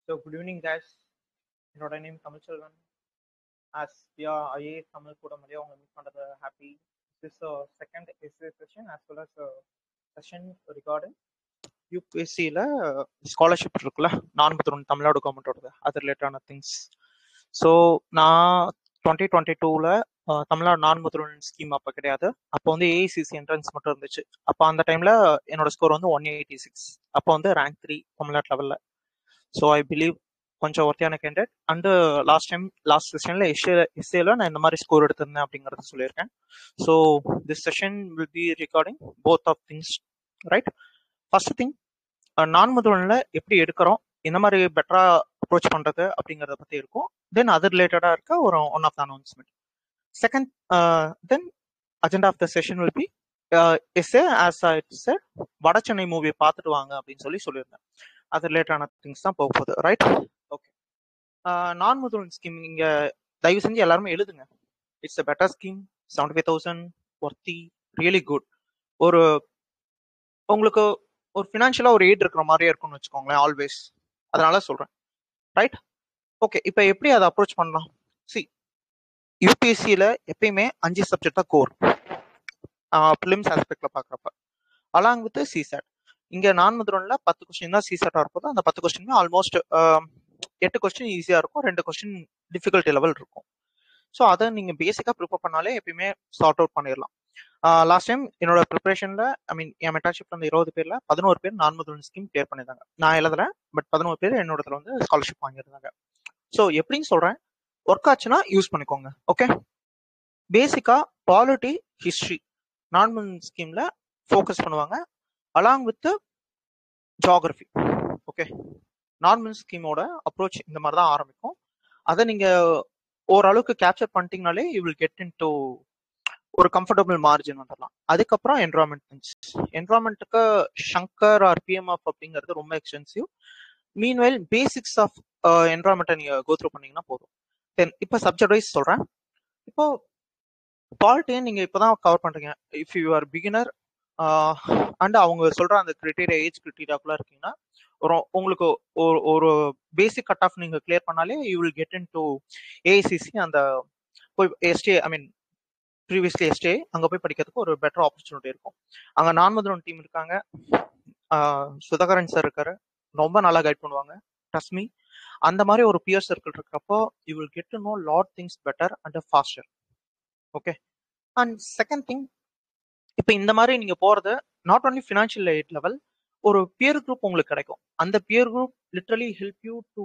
So good evening guys. என்னோட name Tamilselvan. As we are IAS Tamil கூட மதியம் அவங்க மீட் பண்ணுறது happy. This second essay session as well as session regarding யூபிஎஸ்சியில் scholarship இருக்குல்ல, 41 தமிழ்நாடு கவர்மெண்ட்டோடது, அது ரிலேட்டடான திங்ஸ். ஸோ நான் 2022 தமிழ்நாடு 41 ஸ்கீம் அப்போ கிடையாது. அப்போ வந்து ஏஐசிசி என்ட்ரன்ஸ் மட்டும் இருந்துச்சு. அப்போ அந்த டைமில் என்னோட ஸ்கோர் வந்து 186. அப்போ வந்து ரேங்க் 3 தமிழ்நாடு லெவலில். ஸோ ஐ பிலீவ் கொஞ்சம் ஒர்த்தியான கேண்டட். அண்டு லாஸ்ட் செஷனில் எஸ்ஏல நான் இந்த மாதிரி ஸ்கோர் எடுத்திருந்தேன் அப்படிங்கிறத சொல்லியிருக்கேன். So this session will be regarding both of things, right? First thing, நான் முதல்ல எப்படி எடுக்கிறோம், இந்த மாதிரி பெட்டராக அப்ரோச் பண்ணுறது அப்படிங்கிறத பற்றி இருக்கும். தென் அது ரிலேட்டடாக இருக்க ஒரு one of the announcement. Second, then agenda of the session will be essay as I said, Vada Chennai மூவியை பார்த்துட்டு வாங்க அப்படின்னு சொல்லியிருந்தேன். அது ரிலேட்டடான திங்ஸ் தான் போக போகுது, ரைட்? ஓகே, நான் முதல்வன் ஸ்கீம் இங்க தயவு செஞ்சு எல்லாருமே எழுதுங்க. It's a better scheme. 75,000 worthy, really good. ஒரு உங்களுக்கு ஒரு ஃபினான்ஷியலா ஒரு எய்ட் இருக்கிற மாதிரியே இருக்கும்னு வச்சுக்கோங்களேன், ஆல்வேஸ். அதனால சொல்றேன், ரைட்? ஓகே, இப்போ எப்படி அதை அப்ரோச் பண்ணலாம்? சி, யூபிஎஸ்சியில எப்பயுமே 5 சப்ஜெக்ட் தான் கோர் பிலிம்ஸ் ஆஸ்பெக்ட்ல பாக்குறப்ப, அலாங் வித் சிசேட். இங்க நான் முதல்ல 10 கொஸ்டின் தான் சிசேட்டா இருப்போம். அந்த 10 கொஸ்டின் ஆல்மோஸ்ட் 8 கொஸ்டின் ஈஸியா இருக்கும், 2 கொஸ்டின் டிஃபிகல்ட்டி லெவல் இருக்கும். ஸோ அதை நீங்க பேசிக்கா ப்ரிப்பேர் பண்ணாலே எப்பயுமே சார்ட் அவுட் பண்ணிடலாம். லாஸ்ட் டைம் என்னோட ப்ரிப்பரேஷன்ல, ஐ மீன் என் மென்டர்ஷிப்ல அந்த 20 பேர்ல 11 பேர் நான் முதல் ஸ்கீம் கிளியர் பண்ணியிருந்தாங்க. நான் எழுதல, பட் 11 பேர் என்னோட வந்து ஸ்காலர்ஷிப் வாங்கியிருந்தாங்க. ஸோ எப்படின்னு சொல்றேன், ஒர்க் ஆச்சுன்னா யூஸ் பண்ணிக்கோங்க. ஓகே, பேசிக்கா பாலிட்டி, ஹிஸ்ட்ரி நான் முதல் ஸ்கீம்ல ஃபோக்கஸ் பண்ணுவாங்க, along with geography. Okay, normal ஸ்கீமோட அப்ரோச் இந்த மாதிரி தான் ஆரம்பிக்கும். அதை நீங்க ஓரளவுக்கு கேப்சர் பண்ணிட்டீங்கனாலே you will get into ஒரு கம்ஃபர்டபுள் மார்ஜின் வந்துடலாம். அதுக்கப்புறம் என்வரான்மெண்ட் திங்ஸ். என்வரான்மெண்ட்டுக்கு ஷங்கர் ஆர் பிஎம்எஃப் அப்படிங்கிறது ரொம்ப எக்ஸ்பென்சிவ். மீன்வைல் பேசிக்ஸ் ஆஃப் என்வரான்மெண்ட்டை நீங்க கோ த்ரூ பண்ணீங்கன்னா போதும். தென் இப்போ சப்ஜெக்ட் வைஸ் சொல்றேன். இப்போ பாலிட்டியை நீங்க இப்போதான் கவர் பண்றீங்க. If you are beginner and அவங்க சொல்ற அந்த கிரிட்டீரியா, ஏஜ் கிரிட்டீரியாக்குள்ள இருக்கீங்கன்னா, உங்களுக்கு ஒரு பேசிக் கட் ஆஃப் நீங்க கிளியர் பண்ணாலே you will get in to AICC. அந்த போய் எஸ்டே, ஐ மீன் ப்ரீவியஸ்லி எஸ்டே, அங்க போய் படிக்கிறதுக்கு ஒரு பெட்டர் ஆப்பர்ச்சுனிட்டி இருக்கும். அங்க நான் முதல்வன் டீம் இருக்காங்க, சுதாகரன் சார் இருக்காரு, ரொம்ப நல்லா கைட் பண்ணுவாங்க. ட்ரஸ்ட் மீ, அந்த மாதிரி ஒரு பியர் சர்க்கிள் இருக்கிறப்போ you will get to know lot things better and faster. Okay, and second thing, இப்போ இந்த மாதிரி நீங்க போறது not only financial aid level, ஒரு பியர் குரூப் உங்களுக்கு கிடைக்கும். அந்த peer group literally help you to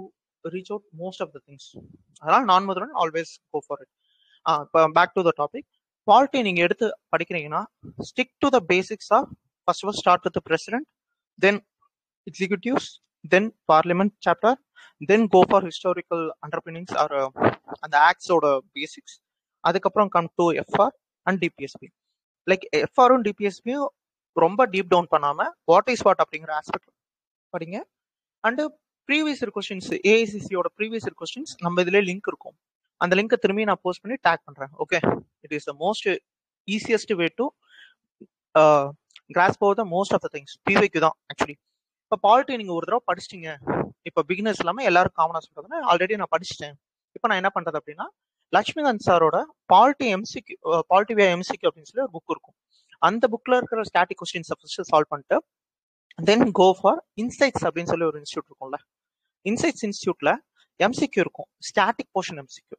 reach out most of the things. அதனால Naan Mudhalvan always go for it. இப்போ back to the topic. Polity நீங்க எடுத்து படிக்கிறீங்கன்னா, stick to the basics of first start with president, then executives, then parliament chapter, then go for historical underpinnings or அந்த ஆக்ட்ஸோட basics. அதுக்கப்புறம் come to FR and DPSP. Like எஃப்ஆரும் டிபிஎஸ்பியும் ரொம்ப deep down பண்ணாம வாட் இஸ் வாட் அப்படிங்கிற aspect படிங்க. And previous year questions, ஏஐசிசியோட ப்ரீவியஸ் இயர் கொஸ்டின்ஸ் நம்ம இதுல லிங்க் இருக்கும். அந்த லிங்கை திரும்பி நான் போஸ்ட் பண்ணி டேக் பண்றேன். Okay, it is the most easiest way to grasp over the most of the things. பிவைக்கு தான் ஆக்சுவலி. இப்போ பாலிட்டி நீங்க ஒரு தடவை படிச்சிட்டீங்க, இப்போ பிகினர்ஸ் இல்லாம எல்லாரும் காமனா சொல்றதுன்னா, ஆல்ரெடி நான் படிச்சிட்டேன், இப்போ நான் என்ன பண்றது அப்படின்னா, லட்சுமிகாந்த் சாரோட பாலிட்டி எம்சிக்யூ, பாலிட்டி வே எம்சிக்யூ அப்படின்னு சொல்லி ஒரு புக் இருக்கும். அந்த புக்ல இருக்கிற ஸ்டாட்டிக் கொஸ்டின்ஸ் ஃபர்ஸ்ட் சால்வ் பண்ணிட்டு தென் கோ ஃபார் இன்சைட்ஸ் அப்படின்னு சொல்லி ஒரு இன்ஸ்டியூட் இருக்கும்ல, இன்சைட்ஸ் இன்ஸ்டியூட்ல எம்சிக்யூ இருக்கும், ஸ்டாட்டிக் போர்ஷன் எம்சிக்யூ.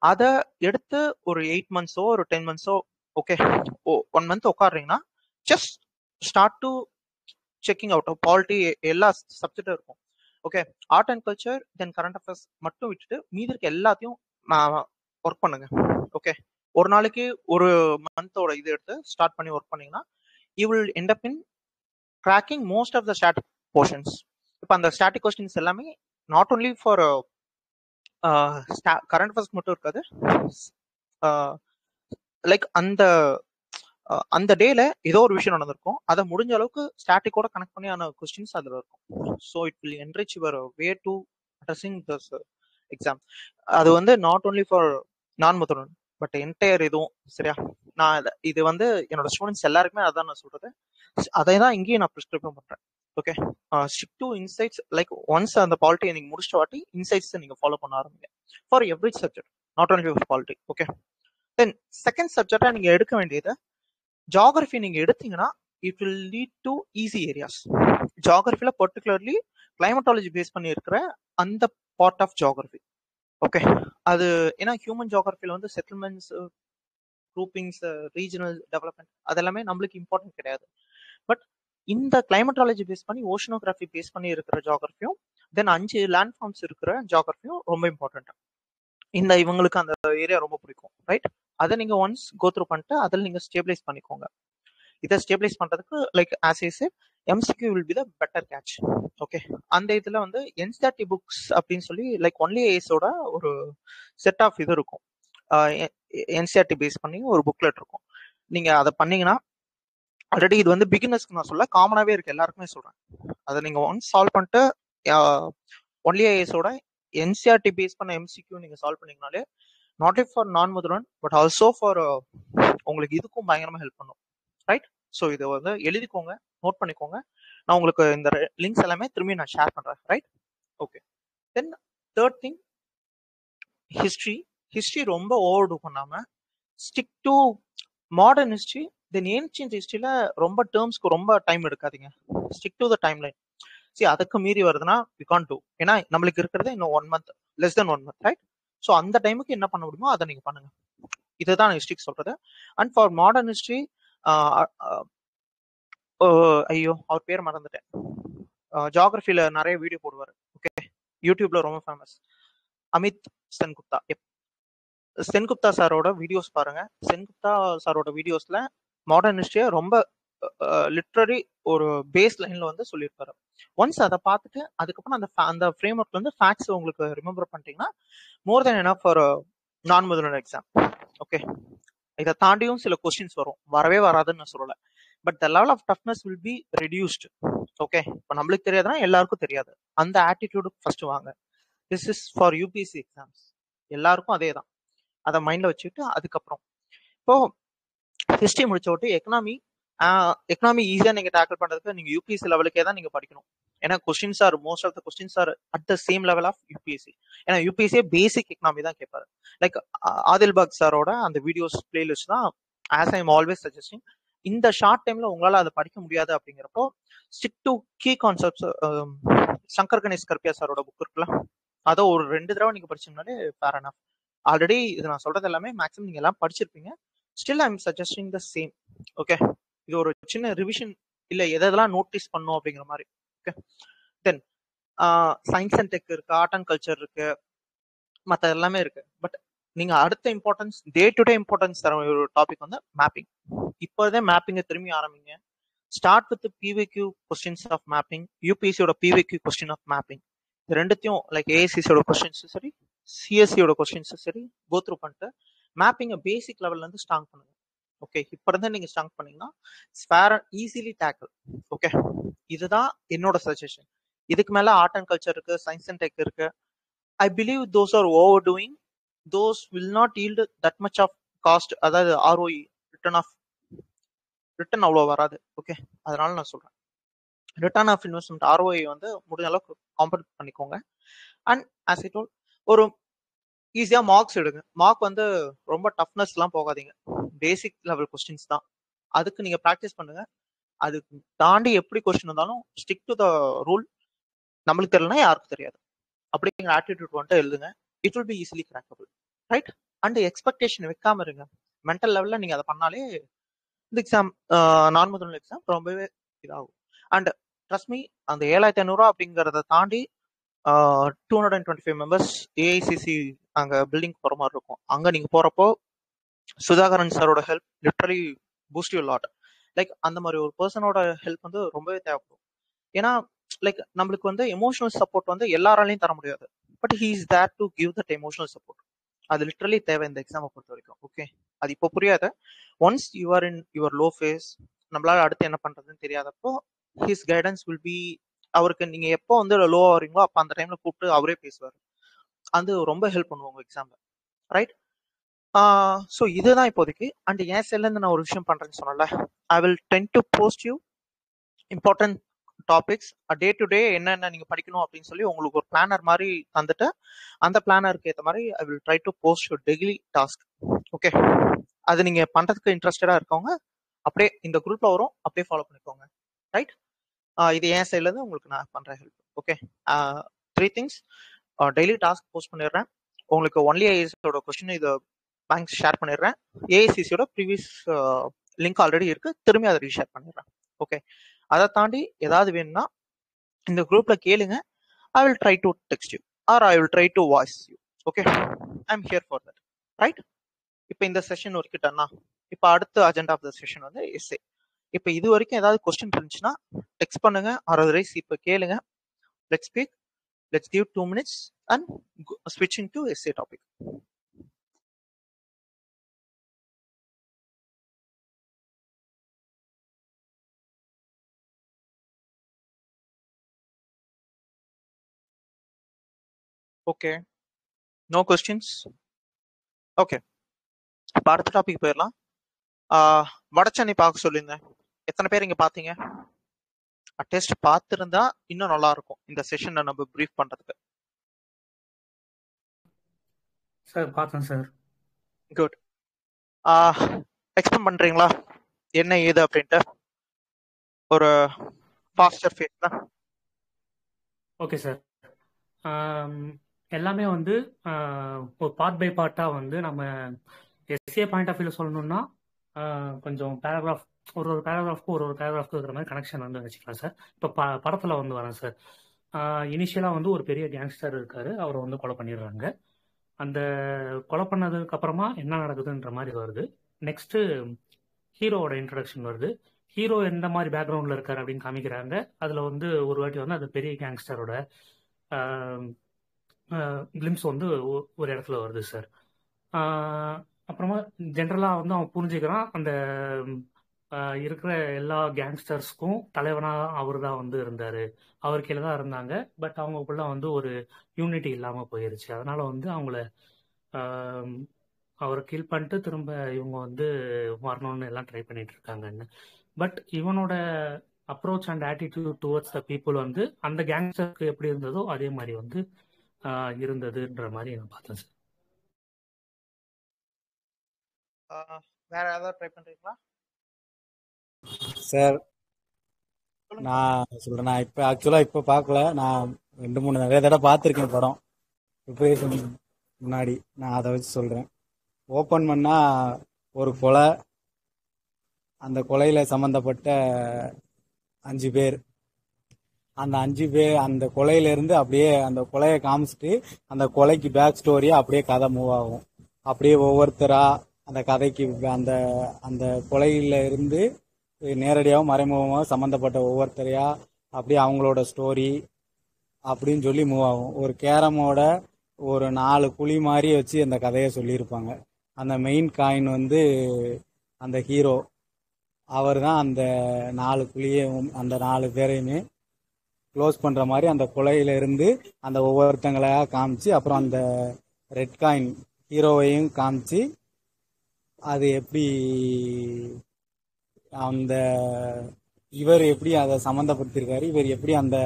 அதை எடுத்து ஒரு 8 மந்த்ஸோ ஒரு 10 மந்த்ஸோ, ஓகே 1 மந்த் உட்காடுறீங்கன்னா, just start to checking out of polity. எல்லா சப்ஜெக்டும் இருக்கும். Okay, art and culture then current affairs மட்டும் விட்டுட்டு மீதி இருக்க எல்லாத்தையும் ஒர்க் பண்ணுங்க. ஓகே, ஒரு நாளைக்கு ஒரு மந்தோட இது எடுத்து ஸ்டார்ட் பண்ணி ஒர்க் பண்ணீங்கன்னா you will end up in cracking most of the static portions. இப்போ அந்த ஸ்டாட்டிக் கொஸ்டின்ஸ் எல்லாமே not only for current affairs மட்டும் இருக்காது. லைக் அந்த டேல ஏதோ ஒரு விஷயம் நடந்திருக்கும், அதை முடிஞ்ச அளவுக்கு ஸ்டாட்டிக்கோட கனெக்ட் பண்ணி ஆன கொஸ்டின்ஸ் அதில் இருக்கும். So it will enrich your way to addressing this exam. அது வந்து நாட் ஓன்லி ஃபார் நான் முதல்வன் பட் என்டையர் இதுவும். சரியா, நான் இது வந்து என்னோட ஸ்டூடெண்ட்ஸ் எல்லாருக்குமே அதான் நான் சொல்றது, அதை தான் இங்கேயும் நான் ப்ரிஸ்கிரைப் பண்றேன். Okay, stick to insights. Like once அந்த பாலிட்டியை நீங்கள் முடிச்ச வாட்டி இன்சைட்ஸ் நீங்கள் ஃபாலோ பண்ண ஆரம்பிங்க for every subject, not only for polity. Okay, then second சப்ஜெக்டாக நீங்கள் எடுக்க வேண்டியது ஜியாகிரஃபி. நீங்கள் எடுத்தீங்கன்னா it will lead to easy areas. ஜியாகிரஃபியில் பர்டிகுலர்லி கிளைமட்டாலஜி பேஸ் பண்ணி இருக்கிற அந்த பார்ட் ஆஃப் ஜியாகிரஃபி. ஓகே, அது ஏன்னா ஹியூமன் ஜியாகிரஃபியில் வந்து செட்டில்மெண்ட்ஸ், குரூப்பிங்ஸ், ரீஜனல் டெவலப்மெண்ட் அதெல்லாமே நம்மளுக்கு இம்பார்ட்டன்ட் கிடையாது. பட் இந்த கிளைமட்டாலஜி பேஸ் பண்ணி, ஓஷனோகிராஃபி பேஸ் பண்ணி இருக்கிற ஜியாகிரஃபியும், தென் 5 லேண்ட் ஃபார்ம்ஸ் இருக்கிற ஜியாகிரஃபியும் ரொம்ப இம்பார்ட்டன்ட். இந்த இவங்களுக்கு அந்த ஏரியா ரொம்ப பிடிக்கும், ரைட்? அதை நீங்க ஒன்ஸ் கோ த்ரூ பண்ணிட்டு அதில் நீங்க ஸ்டேபிளைஸ் பண்ணிக்கோங்க. இதை ஸ்டேபிளைஸ் பண்றதுக்கு like as I said MCQ will be the better catch. Okay, அந்த இதுல வந்து என்சிஆர்டி புக்ஸ் அப்படின்னு சொல்லி லைக் ஒன்லி ஏஸோட ஒரு செட் ஆஃப் இது இருக்கும். என்சிஆர்டி பேஸ் பண்ணி ஒரு புக்லெட் இருக்கும். நீங்க அதை பண்ணீங்கன்னா ஆல்ரெடி இது வந்து பிகினர்ஸ்க்கு நான் சொல்ல, காமனாகவே இருக்கு, எல்லாருக்குமே சொல்றேன். அதை நீங்க ஒன்ஸ் சால்வ் பண்ணிட்டு ஒன்லி ஐஎஸோட என்சிஆர்டி பேஸ் பண்ண எம்சிக்யூ நீங்க சால்வ் பண்ணீங்கனாலே நாட் ஒன்லி ஃபார் நான் முதல்வன் பட் ஆல்சோ ஃபார் உங்களுக்கு இதுக்கும் பயங்கரமா ஹெல்ப் பண்ணும், ரைட்? ஸோ இதை வந்து எழுதிக்கோங்க, நோட் பண்ணிக்கோங்க. நான் உங்களுக்கு இந்த லிங்க்ஸ் எல்லாமே திரும்பி நான் ஷேர் பண்றேன், right? Okay, then third thing, history. History ரொம்ப ஓவர் டூ பண்ணாம stick to modern history. Then ancient ஹிஸ்ட்ரியில ரொம்ப டேர்ம்ஸ்க்கு ரொம்ப டைம் எடுக்காதீங்க. Stick to the timeline. சரி, அதுக்கு மீறி வருதுன்னா வி கான்ட் டூ. ஏன்னா நம்மளுக்கு இருக்கிறது இன்னும் 1 month, less than 1 month, right? So அந்த டைமுக்கு என்ன பண்ண முடியுமோ அதை நீங்க பண்ணுங்க. இதுதான் ஹிஸ்ட்ரிக்கு சொல்றது. அண்ட் ஃபார் மாடர்ன் ஹிஸ்ட்ரி, ஐயோ அவர் பேர் மறந்துட்டேன், ஜியாகிரஃபில நிறைய வீடியோ போடுவார். ஓகே, யூடியூப்ல ரொம்ப ஃபேமஸ், அமித் சென்குப்தா. சென்குப்தா சாரோட வீடியோஸ் பாருங்க. சென்குப்தா சாரோட வீடியோஸ்ல மாடர்ன் ஹிஸ்டரியை ரொம்ப லிட்ரரி ஒரு பேஸ் லைன்ல வந்து சொல்லியிருப்பாரு. ஒன்ஸ் அதை பார்த்துட்டு அதுக்கப்புறம் அந்த ஃப்ரேம் ஒர்க்ல இருந்து ஃபேக்ட்ஸ் உங்களுக்கு ரிமெம்பர் பண்ணிட்டீங்கன்னா மோர் தென் எனஃப் ஃபார் நான் முதல்வர் எக்ஸாம். ஓகே, இதை தாண்டியும் சில கொஸ்டின்ஸ் வரும், வரவே வராதுன்னு நான் சொல்லலை. But the level of toughness will be reduced. Okay, இப்போ நம்மளுக்கு தெரியாதுன்னா எல்லாருக்கும் தெரியாது, அந்த ஆட்டிடியூடுக்கு ஃபர்ஸ்ட் வாங்க. This is for UPSC exams, எல்லாருக்கும் அதே தான். அதை மைண்ட்ல வச்சுட்டு அதுக்கப்புறம் இப்போ ஹிஸ்ட்ரி முடிச்ச விட்டு எக்கனாமி ஈஸியா நீங்க டேக்கிள் பண்றதுக்கு நீங்க யூபிஎஸ்சி லெவலுக்கே தான் நீங்க படிக்கணும். ஏன்னா questions are most of the questions are at the same level of UPSC. ஏன்னா யூபிஎஸ்சி பேசிக் எக்கனாமி தான் கேட்பாரு. லைக் ஆதில்பாக் சாரோட அந்த வீடியோஸ் பிளேலிஸ்ட் தான் as I am always suggesting. இந்த ஷார்ட் டைம்ல உங்களால அதை படிக்க முடியாது அப்படிங்கிறப்போ stick to key concepts. Shankar Ganesh கர்பியா சாரோட புக் இருக்குல்ல, அதை ஒரு 2 தடவை நீங்க படிச்சீங்கனாலே ஃபேர் எனஃப். ஆல்ரெடி இது நான் சொல்றது எல்லாமே மேக்ஸிமம் நீங்க எல்லாம் படிச்சிருப்பீங்க. Still I am suggesting the same. Okay, இது ஒரு சின்ன ரிவிஷன், இல்ல எதெல்லாம் நோட்டீஸ் பண்ணும் அப்படிங்கிற மாதிரி. Okay, then science and tech இருக்கு, ஆர்ட் அண்ட் கல்ச்சர் இருக்கு, மற்ற எல்லாமே இருக்கு. பட் நீங்க அடுத்த importance, day to day importance தர ஒரு டாபிக் வந்து மேப்பிங். இப்போதே மேப்பிங்கை திரும்பி ஆரம்பிங்க. Start with PYQ questions of mapping, யூபிஎஸ்சியோட பிவிக்யூ கொஸ்டின் ஆஃப் மேப்பிங். இது ரெண்டுத்தையும் லைக் ஏஎஸ்சியோட கொஸ்டின்ஸும் சரி, சிஎஸ்சியோட கொஸ்டின்ஸும் சரி கோ த்ரூ பண்ணிட்டு மேப்பிங்கை பேசிக் லெவல்ல இருந்து ஸ்ட்ராங் பண்ணுங்க. ஓகே, இப்போ இருந்து நீங்க ஸ்ட்ராங் பண்ணீங்கன்னா ஸ்பேர் ஈஸிலி டேக்கிள். ஓகே, இதுதான் என்னோட சஜஷன். இதுக்கு மேல ஆர்ட் அண்ட் கல்ச்சர் இருக்கு, சயின்ஸ் அண்ட் டெக் இருக்கு. I believe those are over doing. Those will not yield that much of cost, அதாவது ஆர்ஓஇ ரிட்டர்ன் அவ்வளோ வராது. ஓகே, அதனால நான் சொல்றேன் ரிட்டர்ன் ஆஃப் இன்வெஸ்ட்மெண்ட் ஆர்ஓஐ வந்து முடிஞ்ச அளவுக்கு காம்பேர் பண்ணிக்கோங்க. அண்ட் ஆஸ் இட் ஆல் ஒரு ஈஸியா மார்க்ஸ் எடுங்க. மார்க் வந்து ரொம்ப டஃப்னஸ் எல்லாம் போகாதீங்க, பேசிக் லெவல் கொஸ்டின்ஸ் தான். அதுக்கு நீங்க ப்ராக்டிஸ் பண்ணுங்க. அதுக்கு தாண்டி எப்படி கொஸ்டின் இருந்தாலும் ஸ்டிக் டு த ரூல். நம்மளுக்கு தெரியலனா யாருக்கும் தெரியாது அப்படிங்கிற ஆட்டிடியூட் வந்துட்டு எழுதுங்க. It will be easily crackable, right? And expectation வைக்காம இருங்க. மென்டல் லெவல்ல நீங்க அதை பண்ணாலே இந்த எக்ஸாம், நான் முதல் எக்ஸாம் ரொம்பவே இதாகும். அண்ட் ட்ரஸ்ட் மீ, அந்த 7500 அப்படிங்கிறத தாண்டி 225 மெம்பர்ஸ் ஏஐசிசி அங்க பில்டிங் போற மாதிரி இருக்கும். அங்க நீங்க போறப்போ சுதாகரன் சாரோட help literally boost you lot. Like அந்த மாதிரி ஒரு பர்சனோட ஹெல்ப் வந்து ரொம்பவே தேவைப்படும். ஏன்னா லைக் நம்மளுக்கு வந்து எமோஷனல் சப்போர்ட் வந்து எல்லாராலையும் தர முடியாது. But he is there to give that emotional support. அது லிட்டரலி தேவை இந்த எக்ஸாமை பொறுத்த வரைக்கும். ஓகே, அது இப்போ புரியாத. Once you are in your low phase, நம்மளால அடுத்து என்ன பண்றதுன்னு தெரியாதப்போ ஹிஸ் கைடன்ஸ் வில் பி, அவருக்கு நீங்க எப்போ வந்து லோ ஆகிறீங்களோ அப்போ அந்த டைம்ல கூப்பிட்டு அவரே பேசுவார். அது ரொம்ப ஹெல்ப் பண்ணுவாங்க எக்ஸாம்ல, ரைட்? ஸோ இதுதான் இப்போதைக்கு. அண்ட் என் சைட்ல இருந்து நான் ஒரு விஷயம் பண்றேன்னு சொன்னல, I will ten to post you important topics day to டே என்னென்ன நீங்க படிக்கணும் அப்படின்னு சொல்லி உங்களுக்கு ஒரு பிளானர் மாதிரி தந்துட்டு அந்த பிளானருக்கு ஏற்ற மாதிரி I will try to post your daily task. Okay, அது நீங்க பண்றதுக்கு இன்ட்ரெஸ்டடா இருக்கவங்க அப்படியே இந்த குரூப்ல வரும், அப்படியே ஃபாலோ பண்ணிக்கோங்க. ரைட், இது என் சைட்ல இருந்து உங்களுக்கு நான் பண்ற help. Okay, 3 things. Daily task post பண்ணிடுறேன். உங்களுக்கு ஒன்லி ஐஏஎஸோட கொஸ்டின் இதை பேங்க் ஷேர் பண்ணிடுறேன். ஏஐசிசியோட ப்ரீவியஸ் லிங்க் ஆல்ரெடி இருக்கு, திரும்பி அதை ரீஷேர் பண்ணிடுறேன். ஓகே, அதை தாண்டி ஏதாவது வேணும்னா இந்த குரூப்ல கேளுங்க. I will try to text you are I will try to voice you. Okay, I am here for that. Right, இப்போ இந்த செஷன் ஒர்க்கிட்டேன்னா இப்போ அடுத்த அஜெண்டா ஆஃப் த செஷன் வந்து எஸ்ஏ. இப்போ இது வரைக்கும் ஏதாவது கொஸ்டின் இருந்துச்சுன்னா டெக்ஸ்ட் பண்ணுங்க, ஆர் அதர்வைஸ் இப்போ கேளுங்க. Let's speak, let's give 2 minutes and switching to essay topic. Okay, no questions. Okay, இப்போ அடுத்த டாபிக் போயிடலாம். வடச்சென்னை பார்க்க சொல்லியிருந்தேன், எத்தனை பேர் இங்க பாத்தீங்க? அட்லீஸ்ட் பார்த்துருந்தா இன்னும் நல்லா இருக்கும் இந்த செஷனை நம்ம ப்ரீஃப் பண்றதுக்கு. சார் பார்த்தேன் சார். குட். எக்ஸ்பிளைன் பண்றீங்களா என்ன ஏது அப்படின்ட்டு ஒரு ஃபாஸ்டர் ஃபேஸ்ல? Okay sir. எல்லாமே வந்து ஒரு பார்ட் பை பார்ட்டாக வந்து நம்ம எஸ்ஏ பாயிண்ட் ஆஃப் வியூவில் சொல்லணும்னா கொஞ்சம் பேராகிராஃப், ஒரு பேராகிராஃப்க்கு ஒரு பேராகிராஃப்க்கு இருக்கிற மாதிரி கனெக்ஷன் வந்து வச்சுக்கலாம் சார். இப்போ படத்தில் வந்து வரேன் சார். இனிஷியலாக வந்து ஒரு பெரிய கேங்ஸ்டர் இருக்காரு, அவரை வந்து கொலை பண்ணிடுறாங்க. அந்த கொலை பண்ணதுக்கு அப்புறமா என்ன நடக்குதுன்ற மாதிரி வருது. நெக்ஸ்ட்டு ஹீரோவோட இன்ட்ரடக்ஷன் வருது. ஹீரோ எந்த மாதிரி பேக்ரவுண்டில் இருக்கார் அப்படின்னு காமிக்கிறாங்க. அதில் வந்து ஒரு வாட்டி வந்து அந்த பெரிய கேங்ஸ்டரோட கிளிம்ஸ் வந்து ஒரு இடத்துல வருது சார். அப்புறமா ஜென்ரலாக வந்து அவன் புரிஞ்சுக்கிறான், அந்த இருக்கிற எல்லா கேங்ஸ்டர்ஸ்க்கும் தலைவனாக அவர் தான் வந்து இருந்தார், அவர் கீழே தான் இருந்தாங்க. பட் அவங்களுக்குள்ள வந்து ஒரு யூனிட்டி இல்லாமல் போயிருச்சு. அதனால வந்து அவங்கள அவரை கில் பண்ணிட்டு திரும்ப இவங்க வந்து வரணும்னு எல்லாம் ட்ரை பண்ணிட்டு இருக்காங்கன்னு. பட் இவனோட approach and attitude towards the people வந்து அந்த கேங்ஸ்டருக்கு எப்படி இருந்ததோ அதே மாதிரி வந்து இருந்ததுன்ற மாதிரி நான் பார்த்தேன் சார். வேற ஏதாவது ட்ரை பண்றீங்களா சார்? நான் சொல்றேன், நான் இப்போ ஆக்சுவலாக இப்போ பார்க்கல, நான் 2-3 நிறைய தடவை பார்த்துருக்கேன் படம் ப்ரிப்பரேஷன் முன்னாடி. நான் அதை வச்சு சொல்கிறேன். ஓப்பன் பண்ணால் ஒரு கொலை, அந்த கொலையில் சம்மந்தப்பட்ட 5 பேர், அந்த 5 பேர் அந்த கொலையிலேருந்து அப்படியே அந்த கொலையை காமிச்சிட்டு அந்த கொலைக்கு பேக் ஸ்டோரியாக அப்படியே கதை மூவ் ஆகும். அப்படியே ஒவ்வொருத்தராக அந்த கதைக்கு அந்த அந்த கொலையில இருந்து நேரடியாகவும் மறைமுகமாக சம்மந்தப்பட்ட ஒவ்வொருத்தரையா அப்படியே அவங்களோட ஸ்டோரி அப்படின்னு சொல்லி மூவ் ஆகும். ஒரு கேரமோட ஒரு 4 குழி மாதிரி வச்சு அந்த கதையை சொல்லியிருப்பாங்க. அந்த மெயின் காயின் வந்து அந்த ஹீரோ, அவர் தான் அந்த 4 குழியையும் அந்த 4 பேரையுமே க்ளோஸ் பண்ணுற மாதிரி அந்த கொலையிலிருந்து அந்த ஒவ்வொருத்தங்களையா காமிச்சு அப்புறம் அந்த ரெட் காயின் ஹீரோவையும் காமிச்சு அது எப்படி அந்த இவர் எப்படி அதை சம்மந்தப்படுத்திருக்காரு, இவர் எப்படி அந்த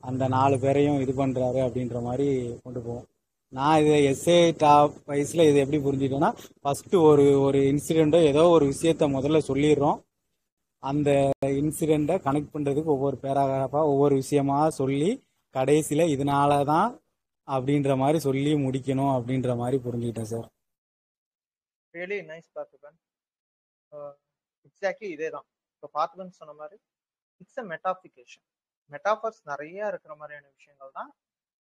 அந்த 4 பேரையும் இது பண்ணுறாரு அப்படின்ற மாதிரி கொண்டு போவோம். நான் இதை எஸ்ஏ டாப் வைஸில் இது எப்படி புரிஞ்சுட்டேன்னா, ஃபஸ்ட்டு ஒரு இன்சிடெண்ட்டோ ஏதோ ஒரு விஷயத்த முதல்ல சொல்லிடுறோம். அந்த இன்சிடெண்ட்டை கனெக்ட் பண்ணுறதுக்கு ஒவ்வொரு பேராகிராஃபாக ஒவ்வொரு விஷயமா சொல்லி கடைசியில் இதனால தான் அப்படின்ற மாதிரி சொல்லி முடிக்கணும் அப்படின்ற மாதிரி புரிஞ்சுக்கிட்டேன் sir. Really nice Parthiban. Exactly இதே தான் இப்போ பார்த்திபன் சொன்ன மாதிரி இட்ஸ் அ மெட்டாஃபிகேஷன். மெட்டாஃபர்ஸ் நிறைய இருக்கிற மாதிரியான விஷயங்கள் தான்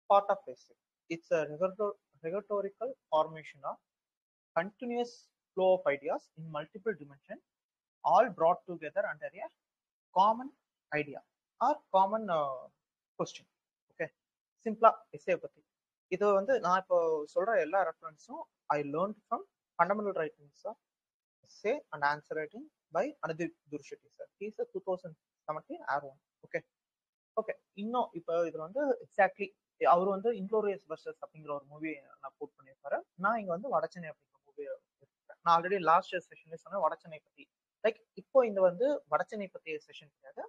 part of basic. It's a rhetorical formation of continuous flow of ideas in multiple dimensions, all brought together under a common idea or common question. Okay, சிம்பிளா எஸ்ஏ பத்தி இது வந்து நான் இப்போ சொல்ற எல்லா ரெஃபரன்ஸும் I learn from fundamental writings of essay and answer writing by Anudeep Durishetty sir. He's 2017 R1. Okay okay. இன்னும் இப்போ இதுல வந்து எக்ஸாக்ட்லி அவர் வந்து இன்க்ளோரியஸ் பஸ்டர்ஸ் அப்படிங்கிற ஒரு மூவி நான் கோட் பண்ணியிருப்பாரு. நான் இங்க வந்து வடச்சென்னை அப்படிங்கிற மூவி நான் ஆல்ரெடி லாஸ்ட் செஷன்ல சொன்னேன் வடச்சென்னை பத்தி. லைக் இப்போ இந்த வந்து வடச்சென்னை பத்திய செஷன் கிடையாது,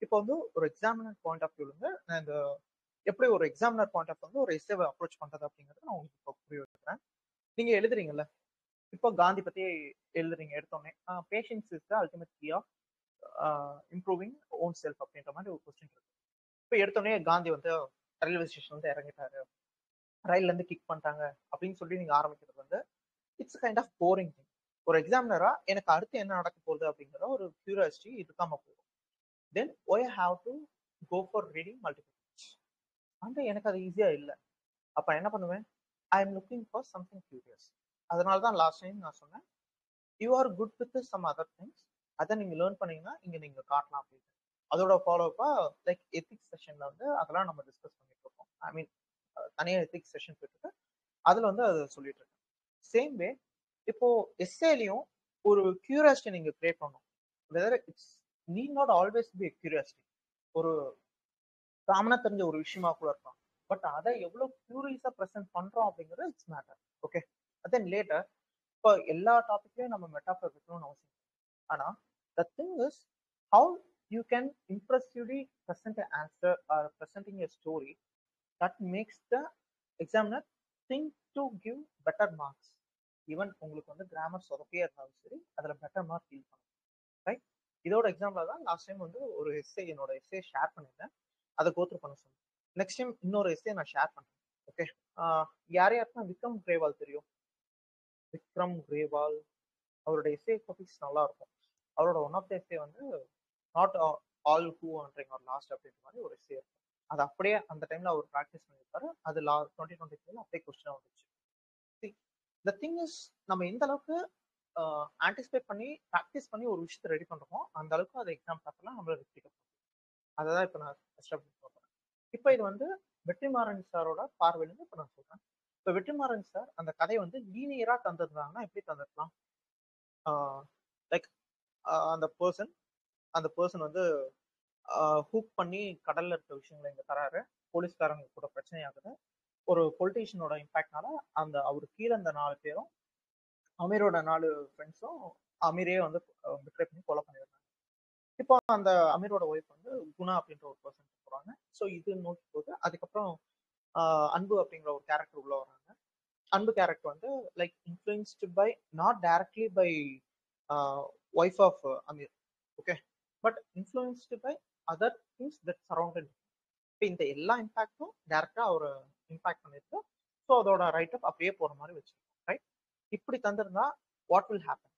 இப்போ வந்து ஒரு எக்ஸாமினர் பாயிண்ட் ஆஃப் வியூல இருந்து நான் இந்த எப்படி ஒரு எக்ஸாமினர் பாயிண்ட் ஆஃப் வந்து ஒரு எஸ்ஏவை அப்ரோச் பண்றது அப்படிங்கறது நான் உங்களுக்கு இப்போ புரிய வைக்கிறேன். நீங்க எழுதுறீங்கல்ல, இப்போ காந்தி பத்தி எழுதுறீங்க, எடுத்தோடனே patience is the ultimate key of improving own self அப்படின்ற மாதிரி ஒரு கொஸ்டின் இருக்கு. இப்போ எடுத்தோடனே காந்தி வந்து ரயில்வே ஸ்டேஷன் வந்து இறங்கிட்டாரு, ரயில்ல இருந்து கிக் பண்ணிட்டாங்க அப்படின்னு சொல்லி நீங்க ஆரம்பிக்கிறது வந்து it's kind of boring thing. ஒரு எக்ஸாமினரா எனக்கு அடுத்து என்ன நடக்க போகுது அப்படிங்கிற ஒரு கியூரியாசிட்டி இருக்காம போகும். Then why have to go for reading multiple அந்த எனக்கு அது ஈஸியா இல்லை. அப்ப என்ன பண்ணுவேன், I am looking for something curious. அதனால தான் லாஸ்ட் டைம் நான் சொன்னேன், you are good with some other things, அதை நீங்க லேர்ன் பண்ணீங்கன்னா இங்க நீங்க காட்டலாம் அப்படின்னு. அதோட ஃபாலோஅப்பா லைக் எத்திக்ஸ் செஷன்ல வந்து அதெல்லாம் நம்ம டிஸ்கஸ் பண்ணிட்டு இருக்கோம். ஐ மீன் தனியாக எத்திக்ஸ் செஷன் போயிட்டு அதுல வந்து அதை சொல்லிட்டு இருக்கேன். சேம் வே இப்போ எஸ்ஏலையும் ஒரு கியூரியாசிட்டி நீங்க கிரியேட் பண்ணணும். Whether it's need not always be curiosity, ஒரு காமனா தெரிஞ்ச ஒரு விஷயமா கூட இருக்கலாம். பட் அதை எவ்வளவு கியூரியஸா ப்ரெசென்ட் பண்றோம் அப்படிங்கிறது it's matter. Okay, then later இப்போ எல்லா டாபிக்லயும் நம்ம மெட்டாஃபர் வைக்கணும்னு அவசியம். ஆனா the thing is how you can impressively present answer or presenting a story that makes the examiner think to give better marks. Even உங்களுக்கு வந்து கிராமர் சொதப்பியே இருந்தாலும் சரி, அதுல பெட்டர் மார்க் ஃபீல் பண்ணும். ரைட், இதோட எக்ஸாம்பிள் தான் லாஸ்ட் டைம் வந்து ஒரு எஸ்ஏ என்னோட எஸ்ஏ ஷேர் பண்ணியிருந்தேன், அதை கோத்ரூ பண்ண சொன்னேன். நெக்ஸ்ட் டைம் இன்னொரு எஸ்ஏ நான் ஷேர் பண்றேன். ஓகே, யாருன்னா விக்ரம் கிரேவால் தெரியும்? விக்ரம் கிரேவால் அவரோட எஸ்ஏ டாபிக்ஸ் நல்லா இருக்கும். அவரோட ஒன் ஆஃப் த எஸ்ஏ வந்து not all who wandering are lost அப்படின்ற மாதிரி ஒரு எஸ்ஏ இருக்கும். அது அப்படியே அந்த டைம்ல அவர் ப்ராக்டிஸ் பண்ணியிருப்பாரு. அது 2023 அப்படியே கொஸ்டினா வந்துச்சு. த திங் இஸ் நம்ம எந்த அளவுக்கு ஆன்டிசிபேட் பண்ணி ப்ராக்டிஸ் பண்ணி ஒரு விஷயத்தை ரெடி பண்றோமோ அந்த அளவுக்கு அது எக்ஸாம் பேப்பர்லாம் நம்மள ரெப்ளிகேட் பண்ணும். அதை தான் இப்போ நான் எஸ்டாப்ளிஷ் பண்ணுறேன். இப்போ இது வந்து வெற்றிமாறன் சாரோட பார்வையிலிருந்து இப்போ நான் சொல்றேன். இப்போ வெற்றிமாறன் சார் அந்த கதையை வந்து லீனியரா தந்திருந்தாங்கன்னா எப்படி தந்திருக்கலாம்? லைக் அந்த பர்சன் வந்து ஹூக் பண்ணி கடல்ல இருக்க விஷயங்களை இங்க தராரு, போலீஸ்காரங்க கூட பிரச்சனை ஆகுது, ஒரு பொலிட்டீஷியனோட இம்பாக்ட்னால அந்த அவரு கீழே அந்த 4 பேரும் அமீரோட 4 ஃப்ரெண்ட்ஸும் அமீரே வந்து பிட்ரே பண்ணி கொலை பண்ணிடுறாங்க. இப்போ அந்த அமீரோட ஒய்ஃப் வந்து குணா அப்படின்ற ஒரு பர்சன் போறாங்க. ஸோ இது நோக்கி போகுது. அதுக்கப்புறம் அன்பு அப்படிங்கிற ஒரு கேரக்டர் உள்ள வராங்க. அன்பு கேரக்டர் வந்து like influenced by not directly by wife of Amir, okay, but influenced by other things that surrounded. இப்போ இந்த எல்லா இம்பாக்டும் டைரக்டா அவர் இம்பாக்ட் பண்ணிருக்கு. ஸோ அதோட ரைட் அப் அப்படியே போற மாதிரி வச்சிருக்கோம். ரைட், இப்படி தந்திருந்தா what will happen?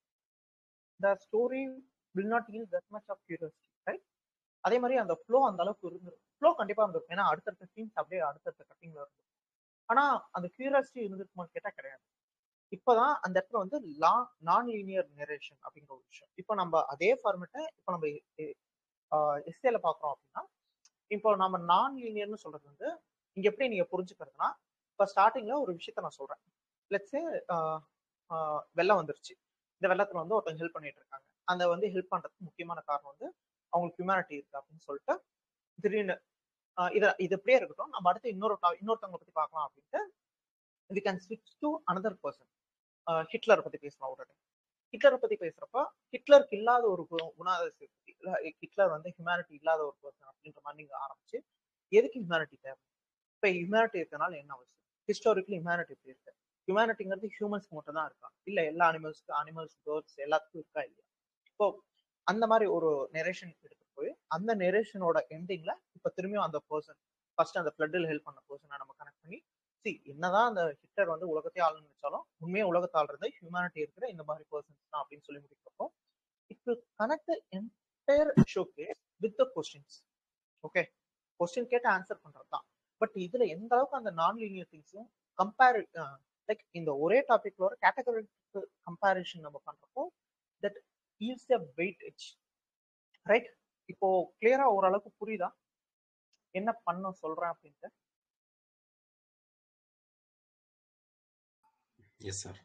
The story will not yield that much of curiosity, ரைட்? அதே மாதிரி அந்த ஃப்ளோ அந்த அளவுக்கு இருந்திருக்கும். ஃப்ளோ கண்டிப்பா இருந்திருக்கும், ஏன்னா அடுத்தடுத்த சீன்ஸ் அப்படியே அடுத்தடுத்த கட்டிங்ல இருக்கும். ஆனா அந்த கியூரியாசிட்டி இருந்திருக்குமான்னு கேட்டா கிடையாது. இப்பதான் அந்த இடத்துல வந்து நான் லீனியர் நெரேஷன் அப்படிங்கிற ஒரு விஷயம். இப்போ நம்ம அதே ஃபார்மேட்டை இப்போ நம்ம எஸ்ஏல பாக்குறோம் அப்படின்னா, இப்போ நம்ம நான் லீனியர்னு சொல்றது வந்து இங்க எப்படி நீங்க புரிஞ்சுக்கிறதுனா, இப்போ ஸ்டார்டிங்ல ஒரு விஷயத்த நான் சொல்றேன். லெட்ஸே வெள்ளம் வந்துருச்சு. இந்த வெள்ளத்துல வந்து ஒருத்தங்க ஹெல்ப் பண்ணிட்டு இருக்காங்க. அந்த வந்து ஹெல்ப் பண்றதுக்கு முக்கியமான காரணம் வந்து அவங்களுக்கு ஹியூமனிட்டி இருக்கு அப்படின்னு சொல்லிட்டு திடீர்னு இது எப்படியே இருக்கட்டும், நம்ம அடுத்து இன்னொருத்தவங்களை பத்தி பார்க்கலாம் அப்படின்ட்டு வி கேன் ஸ்விட்ச் டு அனதர் பர்சன். ஹிட்லரை பத்தி பேசலாம். ஒரு ஹிட்லரை பத்தி பேசுறப்ப ஹிட்லருக்கு இல்லாத ஒரு குணாதிசயம், ஹிட்லர் வந்து ஹியூமனிட்டி இல்லாத ஒரு பர்சன் அப்படின்ற மாதிரி நீங்க ஆரம்பிச்சு எதுக்கு ஹியூமனிட்டி தேவை? இப்போ ஹியூமனிட்டி இருக்கனால என்ன அவசியம்? ஹிஸ்டாரிக்கலி ஹியூமனிட்டி எப்படி இருக்கு? ஹியூமனிட்டிங்கிறது ஹியூமன்ஸ்க்கு மட்டும் தான் இருக்கா, இல்ல எல்லா அனிமல்ஸ் பேர்ட்ஸ் எல்லாத்துக்கும் இருக்கா இல்லையா? இப்போ அந்த மாதிரி ஒரு நெரேஷன் எடுத்து போய் அந்த நெரேஷனோட எண்டிங்ல இப்ப திரும்பியும் அந்த பர்சன் ஃபர்ஸ்ட் அந்த ஃப்ளட்டில் ஹெல்ப் பண்ண பர்சனை நம்ம கனெக்ட் பண்ணி என்னதான் அந்த ஹிட்லர் வந்து உலகத்தையே ஆளுன்னு நினைச்சாலும் உண்மையா உலகத்தை ஆள்றது ஹியூமனிட்டி இருக்கிற இந்த மாதிரி பர்சன்ஸ் தான் அப்படின்னு சொல்லி முடிக்கிறப்போ it will connect the entire showcase with the questions. Okay, question கேட்டு ஆன்சர் பண்றது தான். பட் இதுல எந்த அளவுக்கு அந்த நான் லீனியர் திங்ஸும் கம்பேர் லைக் இந்த ஒரே டாபிக்ல ஒரு கேட்டகரி கம்பேரிஷன் நம்ம பண்றப்போ that is a weightage, right? இப்போ கிளியரா ஓரளவுக்கு புரியுதா என்ன பண்ண சொல்றேன் அப்படின்ட்டு? Yes sir.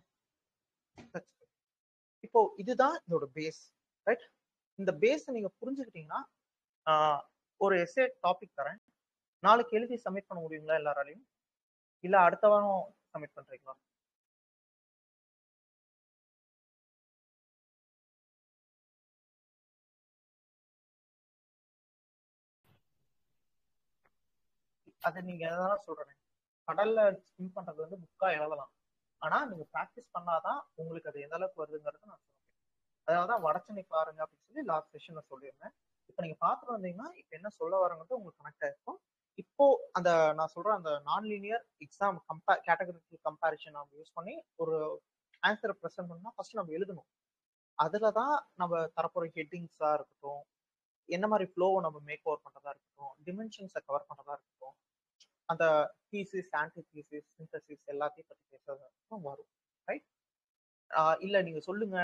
இப்போ இதுதான் இதோட பேஸ், ரைட்? இந்த பேஸை நீங்க புரிஞ்சுக்கிட்டீங்கன்னா ஒரு எஸ்ஏ டாபிக் தரேன், நாளைக்கு எழுதி சப்மிட் பண்ண முடியுங்களா எல்லாராலையும்? இல்ல அடுத்த வாரம் சப்மிட் பண்றீங்களா? அது நீங்க எதாவது சொல்றேன், கடல்ல ஸ்விம் பண்றது வந்து புக்கா எழுதலாம், ஆனா நீங்க ப்ராக்டிஸ் பண்ணாதான் உங்களுக்கு அது எந்த அளவுக்கு வருதுங்கிறது நான் சொல்றேன். அதாவது தான் வடச்சென்னை பாருங்க அப்படின்னு சொல்லி லாஸ்ட் செஷன்ல சொல்லியிருந்தேன். இப்போ நீங்க பார்த்துட்டு வந்தீங்கன்னா இப்போ என்ன சொல்ல வரங்கிறது உங்களுக்கு கனெக்ட் ஆயிருக்கும். இப்போ அந்த நான் சொல்ற அந்த நான் லீனியர் எக்ஸாம் கேட்டகரி கம்பேரிஷன் நம்ம யூஸ் பண்ணி ஒரு ஆன்சரை ப்ரெசென்ட் பண்ணா ஃபர்ஸ்ட் நம்ம எழுதணும். அதுல தான் நம்ம தரப்போற ஹெட்டிங்ஸா இருக்கட்டும், என்ன மாதிரி ஃப்ளோவை நம்ம மேக் ஓவர் பண்றதா இருக்கட்டும், டிமென்ஷன்ஸை கவர் பண்றதா இருக்கட்டும், அந்த தீசிஸ், ஆன்டி தீசிஸ், சிந்தசிஸ் எல்லாத்தையும் பத்தி பேசுறதா வரும். ரைட்? இல்ல நீங்க சொல்லுங்க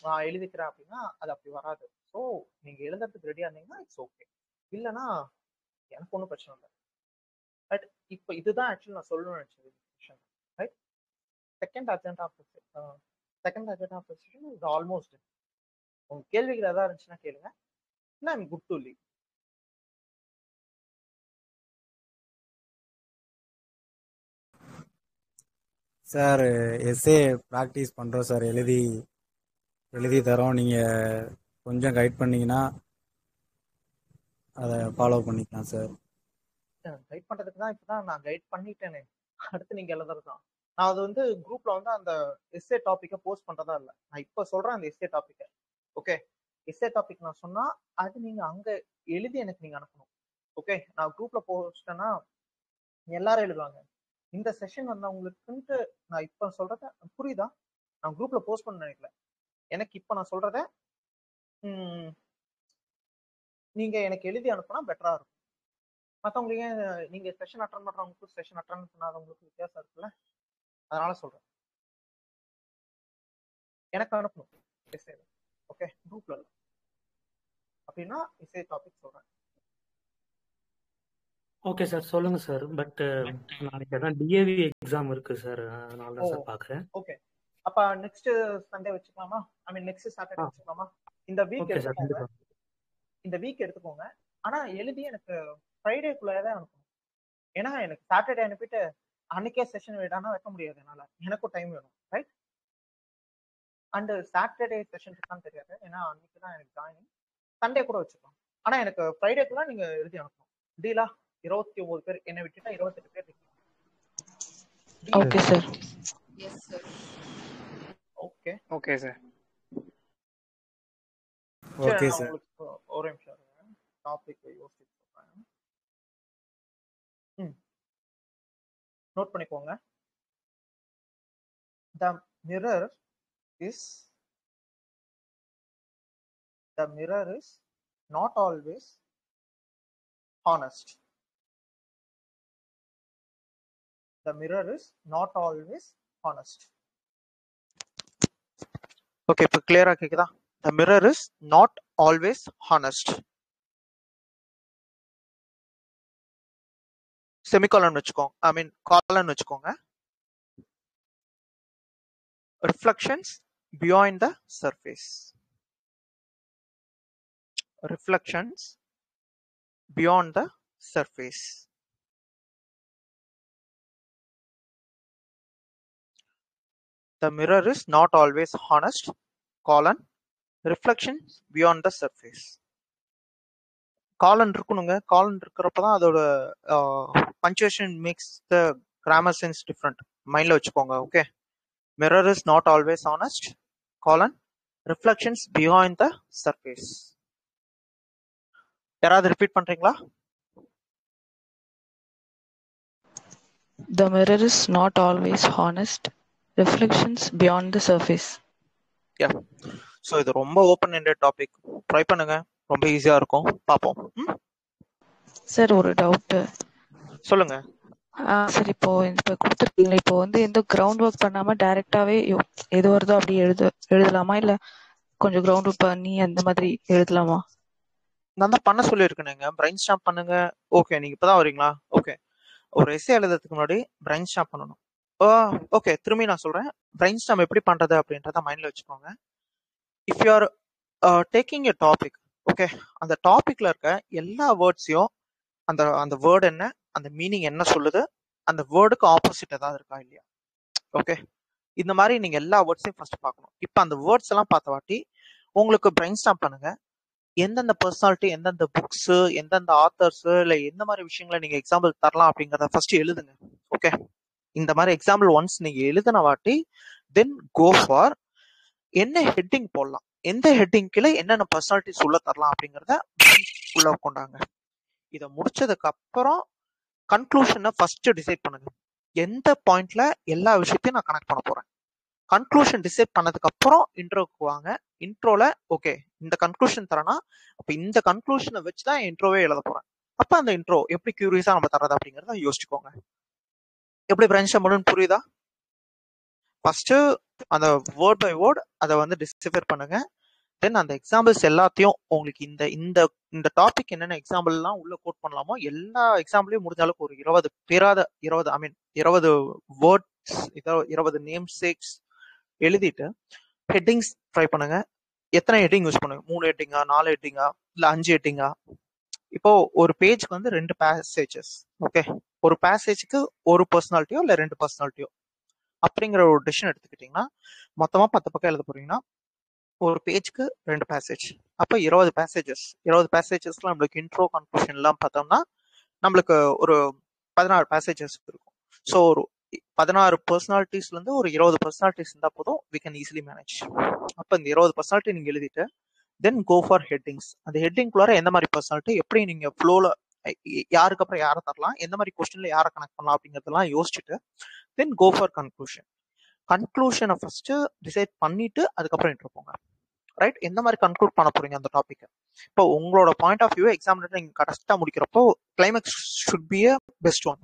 நான் எழுதிக்கிறேன் அப்படின்னா அது அப்படி வராது. ஸோ நீங்க எழுதுறதுக்கு ரெடியா இருந்தீங்கன்னா இட்ஸ் ஓகே, இல்லைன்னா எனக்கு ஒன்றும் பிரச்சனை இல்லை. பட் இப்போ இதுதான் ஆக்சுவலி நான் சொல்லணும்னு நினைச்சது. Right? Second agenda of session is almost. உங்க கேள்விகள் ஏதாவது இருந்துச்சுன்னா கேளுங்க, இல்லை I'm good to leave. Sir SA practice பண்ணுறோம் சார், எழுதி தரோம். நீங்கள் கொஞ்சம் கைட் பண்ணீங்கன்னா அதை ஃபாலோ பண்ணிக்கலாம் சார். கைட் பண்றதுக்கு தான் இப்பதான் நான் கைட் பண்ணிட்டேனே, அடுத்து நீங்க எழுதுறதுதான். நான் அது வந்து குரூப்ல வந்து அந்த எஸ்ஏ டாபிக்கை போஸ்ட் பண்றதா இல்லை, நான் இப்போ சொல்றேன் அந்த எஸ்ஏ டாபிக்கை. ஓகே, எஸ்ஏ டாபிக் நான் சொன்னா அது நீங்க அங்க எழுதி எனக்கு நீங்க அனுப்பணும். ஓகே, நான் குரூப்ல போஸ்டேன்னா எல்லாரும் எழுதுவாங்க. இந்த செஷன் வந்தவங்களுக்குன்ட்டு நான் இப்ப சொல்றத புரியுதா? நான் குரூப்ல போஸ்ட் பண்ண நினைக்கல. எனக்கு இப்ப நான் சொல்றத நீங்க எனக்கு எழுதி அனுப்புனா பெட்டரா இருக்கும். மற்றவங்களுக்கு நீங்க செஷன் அட்டன் பண்றவங்களுக்கும் செஷன் அட்டன் பண்ணாதவங்களுக்கும் வித்தியாசம் இருக்குல்ல, அதனால சொல்றேன் எனக்கு அனுப்பணும் எஸ்ஏ. ஓகே, குரூப்ல இல்லை அப்படின்னா எஸ்ஏ டாபிக் சொல்றேன். ஓகே சார், சொல்லுங்க சார். பட் நாளைக்கு அதான் டிஏவி எக்ஸாம் இருக்கு சார், அதனால தான் சார் பார்க்குறேன். ஓகே, அப்ப நெக்ஸ்ட் சண்டே வச்சுக்கலாமா? ஐ மீன் நெக்ஸ்ட் சாட்டர்டே வச்சுக்கலாமா? இந்த வீக் எடுத்துக்கோங்க, இந்த வீக் எடுத்துக்கோங்க. ஆனா எழுதி எனக்கு ஃப்ரைடேக்குள்ளே தான் அனுப்பணும். ஏன்னா எனக்கு சாட்டர்டே அனுப்பிட்டு அன்னைக்கே செஷன் வேடானா வைக்க முடியாது என்னால, எனக்கும் டைம் வேணும். ரைட்? அண்ட் சாட்டர்டே செஷன் இருக்கான்னு தெரியாது, ஏன்னா அன்னைக்கு தான் எனக்கு ஜாயினிங். சண்டே கூட வச்சுக்கலாம், ஆனா எனக்கு ஃப்ரைடேக்குள்ள நீங்க எழுதி அனுப்பணும். டீலா? 29 பேர் என்னை விட்டுட்டா 28 பேர் இருக்கீங்க. Okay sir. Yes sir. Okay okay sir. Okay sir. ஒரு நிமிஷம் டாபிக் யோசிச்சு சொல்றேன். நோட் பண்ணிக்கோங்க. The mirror is not always honest. The mirror is not always honest. Okay, இப்போ கிளியரா கேக்குதா? The mirror is not always honest. Semicolon வச்சுக்கோங்க, ஐ மீன் காலன் வச்சுக்கோங்க. Reflections beyond the surface. Reflections beyond the surface. The mirror is not always honest, colon, reflections beyond the surface. காலன் இருக்கணுங்க, காலன் இருக்கிறப்பதான் அதோட punctuation makes the grammar sense different. மைண்ட்ல வச்சுக்கோங்க. Okay, mirror is not always honest, colon, reflections beyond the surface. யாராவது repeat பண்றீங்களா? The mirror is not always honest, reflections beyond the surface. Yeah, so இது ரொம்ப open ended topic, try பண்ணுங்க, ரொம்ப ஈஸியா இருக்கும், பாப்போம். சார் ஒரு டவுட். சொல்லுங்க சார், இப்போ கொடுத்துருக்கீங்களா, இப்போ எந்த கிரவுண்ட் ஒர்க் பண்ணாம டைரக்டாவே எது வருதோ அப்படி எழுதலாமா, இல்ல கொஞ்சம் கிரவுண்ட் ஒர்க் பண்ணி அந்த மாதிரி எழுதலாமா? நான் தான் பண்ண சொல்லியிருக்கேனுங்க, பிரைன் ஸ்டார்ட் பண்ணுங்க. ஓகே, நீங்க இப்பதான் வரீங்களா? ஓகே, ஒரு எஸ்ஸே எழுதுறதுக்கு முன்னாடி பிரைன் ஸ்டார்ட் பண்ணணும். ஓகே, திரும்பி நான் சொல்றேன், பிரைன் ஸ்டார்ட் எப்படி பண்றது அப்படின்றத மைண்ட்ல வச்சுக்கோங்க. If you are taking a topic, okay, அந்த டாபிக்ல இருக்க எல்லா வேர்ட்ஸையும் அந்த வேர்டு என்ன, அந்த மீனிங் என்ன சொல்லுது, அந்த வேர்டுக்கு ஆப்போசிட் ஏதாவது இருக்கா இல்லையா, ஓகே, இந்த மாதிரி நீங்க எல்லா வேர்ட்ஸையும் ஃபர்ஸ்ட் பார்க்கணும். இப்போ அந்த வேர்ட்ஸ் எல்லாம் பார்த்த வாட்டி உங்களுக்கு பிரைன் ஸ்டார்ட் பண்ணுங்க. எந்தெந்த பர்சனாலிட்டி, எந்தெந்த புக்ஸ், எந்தெந்த ஆத்தர்ஸ், இல்ல எந்த மாதிரி விஷயங்களை நீங்க எக்ஸாம்பிள் தரலாம் அப்படிங்கறத ஃபர்ஸ்ட் எழுதுங்க. ஓகே, இந்த மாதிரி எக்ஸாம்பிள் ஒன்ஸ் நீங்க எழுதின வாட்டி தென் கோ ஃபார் என்ன ஹெட்டிங் போடலாம், எந்த ஹெட்டிங் கீழே என்னென்ன பர்சனாலிட்டிஸ் உள்ள தரலாம் அப்படிங்கறத உள்ள கொண்டாங்க. இதை முடிச்சதுக்கு அப்புறம் கன்க்ளூஷனை ஃபர்ஸ்ட் டிசைட் பண்ணுங்க. எந்த பாயிண்ட்ல எல்லா விஷயத்தையும் நான் கனெக்ட் பண்ண போறேன். கன்க்ளூஷன் டிசைட் பண்ணதுக்கு அப்புறம் இன்ட்ரோக்கு வாங்க. இன்ட்ரோல ஓகே இந்த கன்க்ளூஷன் தரேன்னா அப்ப இந்த கன்க்ளூஷனை வச்சுதான் இன்ட்ரோவே எழுத போறேன். அப்ப அந்த இன்ட்ரோ எப்படி கியூரியஸா நம்ம தர்றது அப்படிங்கறத யோசிச்சுக்கோங்க. எப்படி பிரெயின் புரியுதா? ஃபர்ஸ்ட் அந்த வேர்ட் பை வேர்ட் அதை வந்து டிஸ்கிரைப் பண்ணுங்க. தென் அந்த எக்ஸாம்பிள்ஸ் எல்லாத்தையும் உங்களுக்கு இந்த இந்த இந்த டாபிக் என்னென்ன எக்ஸாம்பிள்லாம் உள்ள கோட் பண்ணலாமோ எல்லா எக்ஸாம்பிளையும் முடிஞ்ச அளவுக்கு ஒரு 20 வேர்ட்ஸ் 20 நேம் சேக்ஸ் எழுதிட்டு ஹெட்டிங்ஸ் ட்ரை பண்ணுங்க. எத்தனை ஹெட்டிங் யூஸ் பண்ணுங்க? 3 ஹெட்டிங்கா, 4 ஹெட்டிங்கா, இல்ல 5 ஹெட்டிங்கா? இப்போ ஒரு பேஜ்க்கு வந்து 2 பேசேஜஸ். ஓகே, ஒரு பேசேஜுக்கு ஒரு பர்சனாலிட்டியோ இல்ல 2 பர்சனாலிட்டியோ அப்படிங்கிற ஒரு டிசிஷன் எடுத்துக்கிட்டீங்கன்னா மொத்தமா 10 பக்கம் எழுத போறீங்கன்னா ஒரு பேஜ்க்கு 2 பேசேஜ், அப்ப 20 பேசேஜஸ். 20 பேசேஜஸ்ல நம்மளுக்கு இன்ட்ரோ கன்க்ளூஷன் எல்லாம் பார்த்தோம்னா நம்மளுக்கு ஒரு 16 பேசேஜஸ் இருக்கும். ஸோ ஒரு 16 பர்சனாலிட்டிஸ்ல இருந்து ஒரு 20 பர்சனாலிட்டிஸ் இருந்தா போதும், we can easily manage. அப்ப இந்த 20 பர்சனாலிட்டி நீங்க எழுதிட்டு தென் கோ ஃபார் ஹெட்டிங்ஸ். அந்த ஹெட்டிங்குள்ளார எந்த மாதிரி பர்சனாலிட்டி, எப்படி நீங்க ஃப்ளோல யாருக்கு அப்புறம் யாரை தரலாம், எந்த மாதிரி கொஸ்டின்ல யாரை கனெக்ட் பண்ணலாம் அப்படிங்கறதெல்லாம் யோசிச்சுட்டு தென் கோ ஃபார் கன்க்ளூஷன். கன்க்ளூஷனை ஃபர்ஸ்ட் டிசைட் பண்ணிட்டு அதுக்கப்புறம் இன்ட்ரோ போங்க. ரைட், எந்த மாதிரி கன்க்ளூட் பண்ண போறீங்க அந்த டாபிக். இப்போ உங்களோட பாயிண்ட் ஆஃப் வியூ எக்ஸாமினேட்டர் நீங்க கரெக்டா முடிக்கிறப்போ climax should be a best one.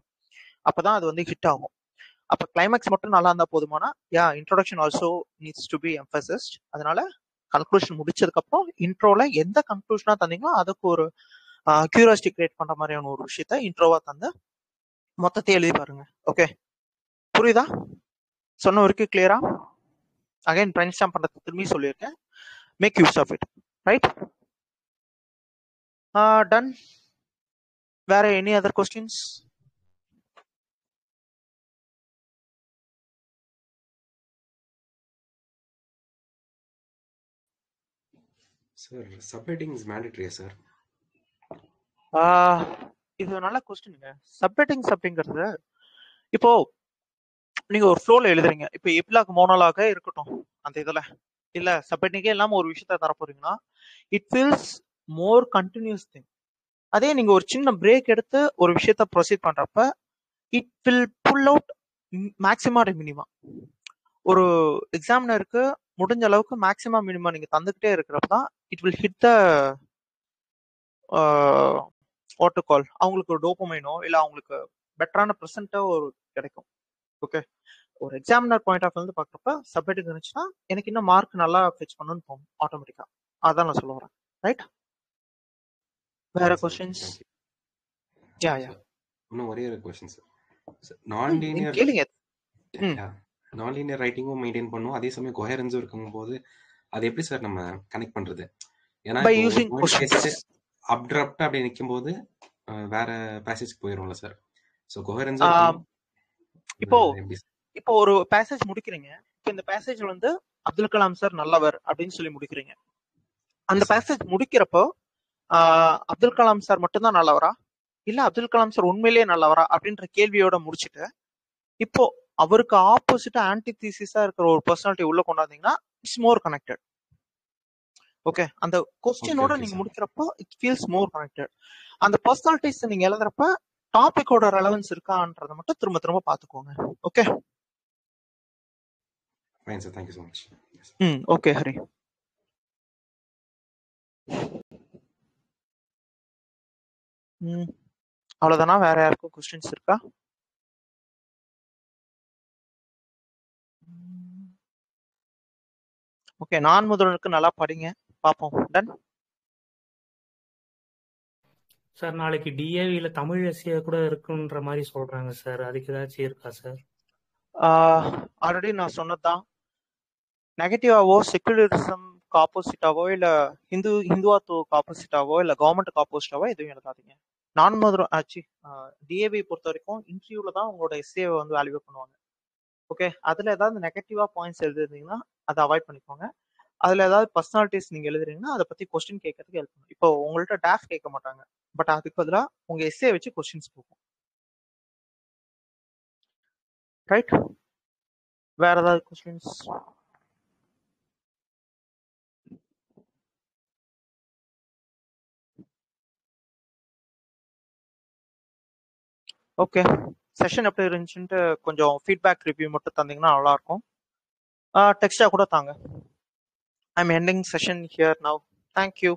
அப்பதான் அது வந்து ஹிட் ஆகும். அப்ப கிளைமேக்ஸ் மட்டும் நல்லா இருந்தா போதுமானா introduction also needs to be emphasised. அதனால கன்க்ளூஷன் முடிச்சதுக்கு அப்புறம் இன்ட்ரோல எந்த கன்க்ளூஷனா தந்தீங்களோ அதுக்கு ஒரு கியூரியாசிட்டி கிரியேட் பண்ற மாதிரியான ஒரு விஷயத்த இன்ட்ரோவா தந்து மொத்தத்தை எழுதி பாருங்க. ஓகே, புரியுதா? சொன்ன வரைக்கும் கிளியரா? அகைன் பிரைன் ஸ்டாம்ப் பண்றது திரும்பி சொல்லியிருக்கேன். Make use of it. Right, done. வேற any other questions? Sir subheading is மேண்டேட்டரியா சார்? இது நல்ல கொஸ்டினுங்க. சப்ஹெட்டிங்ஸ் அப்படிங்கிறது இப்போ நீங்க ஒரு ஃப்ளோல எழுதுறீங்க. இப்போ எப்லாக் மோனோலாக இருக்கட்டும் அந்த இதுல இல்ல சப்ஹெட்டிங்கே இல்லாம ஒரு விஷயத்த தர போறீங்கன்னா it feels more continuous thing. அதே நீங்க ஒரு சின்ன பிரேக் எடுத்து ஒரு விஷயத்த ப்ரொசீட் பண்றப்ப it will pull out maxima minima. ஒரு எக்ஸாமினருக்கு முடிஞ்ச அளவுக்கு மேக்ஸிமா மினிமா நீங்க தந்துகிட்டே இருக்கிறப்ப தான் it will hit the what to call, அவங்களுக்கு ஒரு டோபமைனோ இல்ல அவங்களுக்கு பெட்டரான ப்ரெசென்ட்டோ ஒரு கிடைக்கும். ஓகே, ஒரு எக்ஸாமினர் பாயிண்ட் ஆஃப் வந்து பாக்குறப்ப சப்ஹெட்டிங் இருந்துச்சுன்னா எனக்கு இன்னும் மார்க் நல்லா ஃபெச் பண்ணணும்னு தோணும் ஆட்டோமேட்டிக்கா. அதான் நான் சொல்ல வரேன். ரைட், வேற கொஸ்டின்ஸ்? யா இன்னும் ஒரே ஒரு கொஸ்டின் சார். நான் லீனியர் கேளுங்க. நான் லீனியர் ரைட்டிங்கும் மெயின்டைன் பண்ணுவோம், அதே சமயம் கொஹரன்ஸும் இருக்கும்போது அது எப்படி சார் நம்ம கனெக்ட் பண்றது? ஏன்னா பை யூசிங் கொஸ்டின்ஸ். அப்ரப்டா அப்படி நிக்கும்போது வேற பேசேஜ் போயிடும்ல சார். சோ கொஹரன்ஸும் இப்போ ஒரு பேசேஜ் முடிக்கிறீங்க. இப்போ இந்த பேசேஜ் வந்து அப்துல் கலாம் சார் நல்லவர் அப்படின்னு சொல்லி முடிக்கிறீங்க. அந்த பேசேஜ் முடிக்கிறப்போ அப்துல் கலாம் சார் மட்டும்தான் நல்லவரா இல்ல அப்துல் கலாம் சார் உண்மையிலேயே நல்லவரா அப்படின்ற கேள்வியோட முடிச்சுட்டு இப்போ அவருக்கு ஆப்போசிட்டா ஆன்டிதீசிஸா இருக்கிற ஒரு பர்சனாலிட்டி உள்ள கொண்டாந்தீங்கன்னா இட்ஸ் மோர் கனெக்டட். ஓகே, அந்த கொஸ்டினோட நீங்க முடிக்கிறப்போ இட் ஃபீல்ஸ் மோர் கனெக்டட். அந்த பர்சனாலிட்டிஸ் நீங்க எழுதுறப்ப டாபிக்கோட ரெலவன்ஸ் இருக்கான்றத மட்டும் திரும்ப திரும்ப பாத்துக்கோங்க. Okay, fine sir, thank you so much. Okay Hari. அவ்வளவுதானா? வேற யாருக்கும் கொஸ்டின்ஸ் இருக்கா? ஓகே, நான் முதல்வனுக்கு நல்லா படிங்க, பாப்போம். Ton sir. நாளைக்கு டிஏவில தமிழ் எஸ்ஏ கூட இருக்குன்ற மாதிரி சொல்றாங்க சார், அதுக்கு ஏதாச்சும் இருக்கா சார்? ஆல்ரெடி நான் சொன்னதுதான். நெகட்டிவாவோ செக்குலரிசம்க்கு ஆப்போசிட்டாவோ இல்ல ஹிந்துவாத்துக்கு ஆப்போசிட்டாவோ இல்ல கவர்மெண்ட்டுக்கு ஆப்போசிட்டாவோ எதுவும் எழுதாதீங்க. நான் முதல் ஆச்சு டிஏவி பொறுத்த வரைக்கும் இன்டர்வியூல தான் உங்களோட எஸ்ஏவை வந்து வேல்யூ பண்ணுவாங்க. ஓகே, அதுல ஏதாவது நெகட்டிவா பாயிண்ட்ஸ் எழுதிருந்தீங்கன்னா அதை அவாய்ட் பண்ணிக்கோங்க. அதுல ஏதாவது பர்சனாலிட்டிஸ் நீங்க எழுதுறீங்கன்னா அதை பத்தி கொஸ்டின் கேட்கறதுக்கு ஹெல்ப் பண்ணும். இப்போ உங்கள்ட்ட டாஃப் கேட்க மாட்டாங்க, பட் அதுக்கு பதிலாக உங்க எஸ்ஏ வச்சு கொஸ்டின்ஸ் போகும். ரைட்? வேற ஏதாவது கொஸ்டின்ஸ்? ஓகே, செஷன் எப்படி இருந்துச்சுன்ட்டு கொஞ்சம் ஃபீட்பேக் ரிவ்யூ மட்டும் தந்தீங்கன்னா நல்லா இருக்கும். டெக்ஸ்டா கூட தாங்க. I am ending session here now. Thank you.